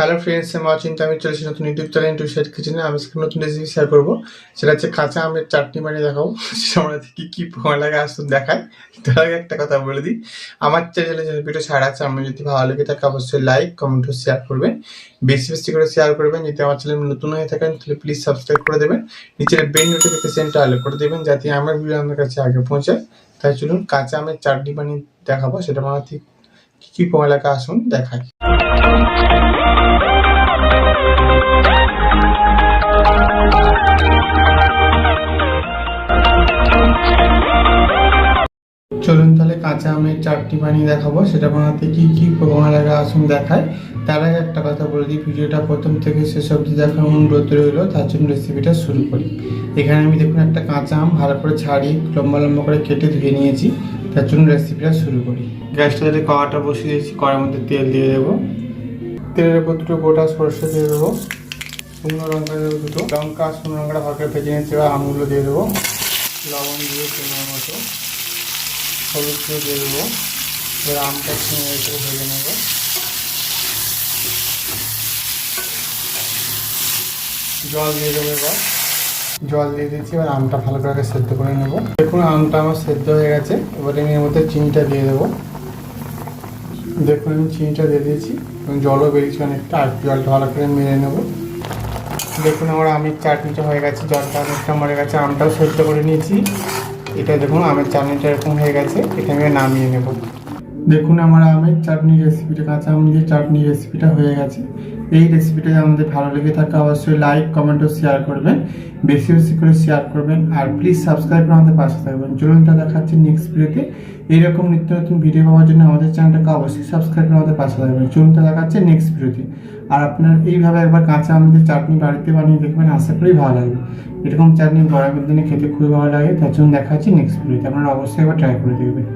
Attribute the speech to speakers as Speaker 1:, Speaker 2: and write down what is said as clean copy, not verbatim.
Speaker 1: Hello friends, আমি অচিন্তা। আমি চলেছি নতুন ইউটিউব চ্যানেল টু শেয়ার কিচেনে। আমি আজকে নতুন রেসিপি শেয়ার করবো। সেটা হচ্ছে কাঁচা আমের চাটনি বানিয়ে দেখাবো। সেটা আমরা কি কি সময় লাগে আসুন দেখায়। তার আগে একটা কথা বলে দিই, আমার চ্যানেলে যে ভিডিও ছাড়া আছে, আমি যদি ভালো লেগে থাকে অবশ্যই লাইক কমেন্ট ও শেয়ার করবেন, বেশি বেশি করে শেয়ার করবেন। যদি আমার চ্যানেল নতুন হয়ে থাকেন তাহলে প্লিজ সাবস্ক্রাইব করে দেবেন, নিচের বেল নোটিফিকেশনটা আলো করে দেবেন যাতে আমার ভিডিও আপনার কাছে আগে পৌঁছায়। তাই চলুন কাঁচা আমের চাটনি বানিয়ে দেখাবো, সেটা আমার ঠিক কি কি সময় লাগে আসুন দেখায়। চলুন তাহলে কাঁচা আমের চাটনি বানিয়ে দেখাবো, সেটা বানাতে কি কি উপকরণ লাগে আসুন দেখায়। তার আগে একটা কথা বলে দিই, ভিডিওটা প্রথম থেকে শেষ অবধি দেখার অনুরোধ রইল। তার জন্য রেসিপিটা শুরু করি। এখানে আমি দেখুন একটা কাঁচা আম ভালো করে ছাড়িয়ে লম্বা লম্বা করে কেটে ধুয়ে নিয়েছি। তার জন্য রেসিপিটা শুরু করি। গ্যাসটা যাতে কড়াটা বসিয়ে দিয়েছি, কড়ার মধ্যে তেল দিয়ে দেবো। তেলের উপর দুটো গোটা সরষে দিয়ে দেবো, শুকনো লঙ্কা দেবো দুটো, লঙ্কা শুকনো লঙ্কাটা ভালো করে ভেজে নিয়েছি। এবার আমগুলো দিয়ে দেবো, লবণ দিয়ে পরিমাণ মতো, হলুদ দিয়ে দিয়ে দেবো। এবার আমটা ভেজে নেবো। জল দিয়ে দেবো, এবার জল দিয়ে দিচ্ছি। এবার আমটা ভালো করে সেদ্ধ করে নেবো। দেখুন আমটা আমার সেদ্ধ হয়ে গেছে। এবার আমি এর মধ্যে চিনিটা দিয়ে দেবো। দেখুন আমি চিনিটা দিয়ে দিয়েছি এবং জলও বেরিয়েছে অনেকটা। আর জলটা ভালো করে মেরে নেবো। দেখুন আমার আমের চাটনিটা হয়ে গেছে, জলটা অনেকটা মরে গেছে, আমটাও সেদ্ধ করে নিয়েছি। এটা দেখুন আমের চাটনিটা এরকম হয়ে গেছে, এটা আমি নামিয়ে নেব। দেখুন আমার আমের চাটনি রেসিপিটা, কাঁচা আম দিয়ে চাটনি রেসিপিটা হয়ে গেছে। এই রেসিপিটা আমাদের ভালো লেগে থাকে অবশ্যই লাইক কমেন্ট ও শেয়ার করবেন, বেশি বেশি করে শেয়ার করবেন। আর প্লিজ সাবস্ক্রাইব করে আমাদের পাশে থাকবেন। চলুন তা দেখাচ্ছি নেক্সট ভিডিওতে। এইরকম নিত্য নতুন ভিডিও পাওয়ার জন্য আমাদের চ্যানেলটাকে অবশ্যই সাবস্ক্রাইব করে আমাদের পাশে থাকবেন। চলুন তা দেখাচ্ছে নেক্সট ভিডিওতে। আর আপনার এইভাবে একবার কাঁচা আম দিয়ে চাটনি বাড়িতে বানিয়ে দেখবেন, আশা করি ভালো লাগবে। এরকম চাটনি গরমের দিনে খেতে খুবই ভালো লাগে। তার জন্য দেখাচ্ছি নেক্সট ভিডিওতে, আপনারা অবশ্যই একবার ট্রাই করে দেখবেন।